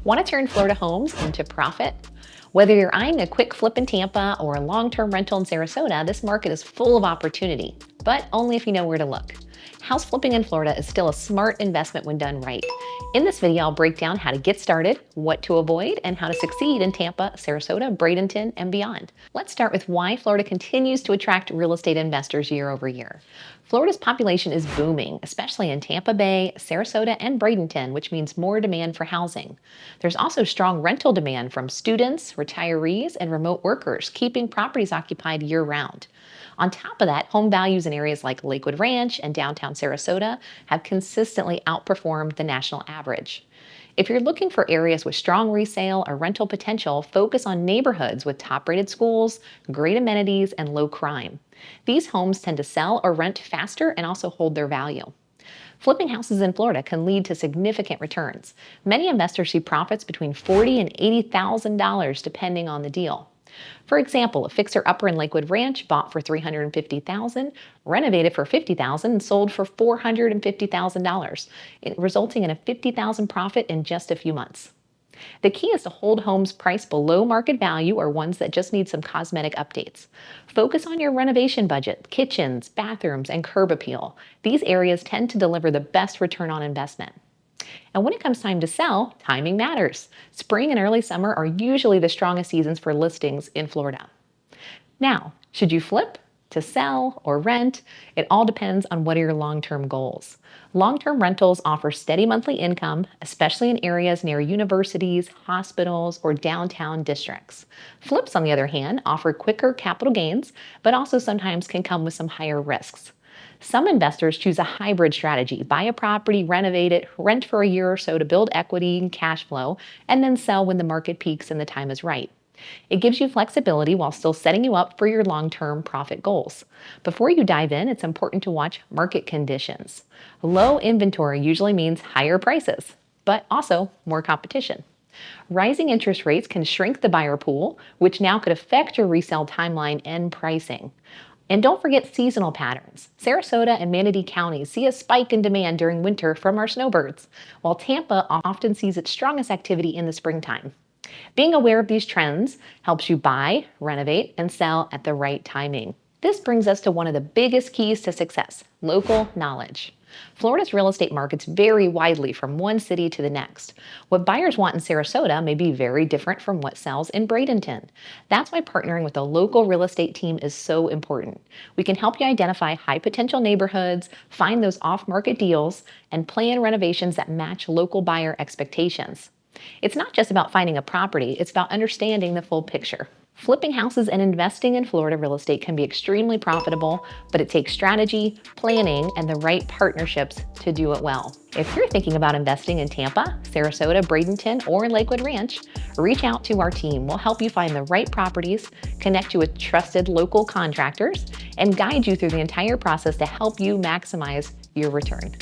Want to turn Florida homes into profit? Whether you're eyeing a quick flip in Tampa or a long-term rental in Sarasota, this market is full of opportunity, but only if you know where to look. House flipping in Florida is still a smart investment when done right. In this video, I'll break down how to get started, what to avoid, and how to succeed in Tampa, Sarasota, Bradenton, and beyond. Let's start with why Florida continues to attract real estate investors year over year. Florida's population is booming, especially in Tampa Bay, Sarasota, and Bradenton, which means more demand for housing. There's also strong rental demand from students, retirees, and remote workers, keeping properties occupied year-round. On top of that, home values in areas like Lakewood Ranch and downtown Sarasota have consistently outperformed the national average. If you're looking for areas with strong resale or rental potential, focus on neighborhoods with top-rated schools, great amenities, and low crime. These homes tend to sell or rent faster and also hold their value. Flipping houses in Florida can lead to significant returns. Many investors see profits between $40,000 and $80,000 depending on the deal. For example, a fixer-upper in Lakewood Ranch bought for $350,000, renovated for $50,000, and sold for $450,000, resulting in a $50,000 profit in just a few months. The key is to hold homes priced below market value or ones that just need some cosmetic updates. Focus on your renovation budget, kitchens, bathrooms, and curb appeal. These areas tend to deliver the best return on investment. And when it comes time to sell, timing matters. Spring and early summer are usually the strongest seasons for listings in Florida. Now, should you flip, to sell, or rent? It all depends on what are your long-term goals. Long-term rentals offer steady monthly income, especially in areas near universities, hospitals, or downtown districts. Flips, on the other hand, offer quicker capital gains, but also sometimes can come with some higher risks. Some investors choose a hybrid strategy, buy a property, renovate it, rent for a year or so to build equity and cash flow, and then sell when the market peaks and the time is right. It gives you flexibility while still setting you up for your long-term profit goals. Before you dive in, it's important to watch market conditions. Low inventory usually means higher prices, but also more competition. Rising interest rates can shrink the buyer pool, which now could affect your resale timeline and pricing. And don't forget seasonal patterns. Sarasota and Manatee counties see a spike in demand during winter from our snowbirds, while Tampa often sees its strongest activity in the springtime. Being aware of these trends helps you buy, renovate, and sell at the right timing. This brings us to one of the biggest keys to success: local knowledge. Florida's real estate markets vary widely from one city to the next. What buyers want in Sarasota may be very different from what sells in Bradenton. That's why partnering with a local real estate team is so important. We can help you identify high potential neighborhoods, find those off-market deals, and plan renovations that match local buyer expectations. It's not just about finding a property, it's about understanding the full picture. Flipping houses and investing in Florida real estate can be extremely profitable, but it takes strategy, planning, and the right partnerships to do it well. If you're thinking about investing in Tampa, Sarasota, Bradenton, or Lakewood Ranch, reach out to our team. We'll help you find the right properties, connect you with trusted local contractors, and guide you through the entire process to help you maximize your return.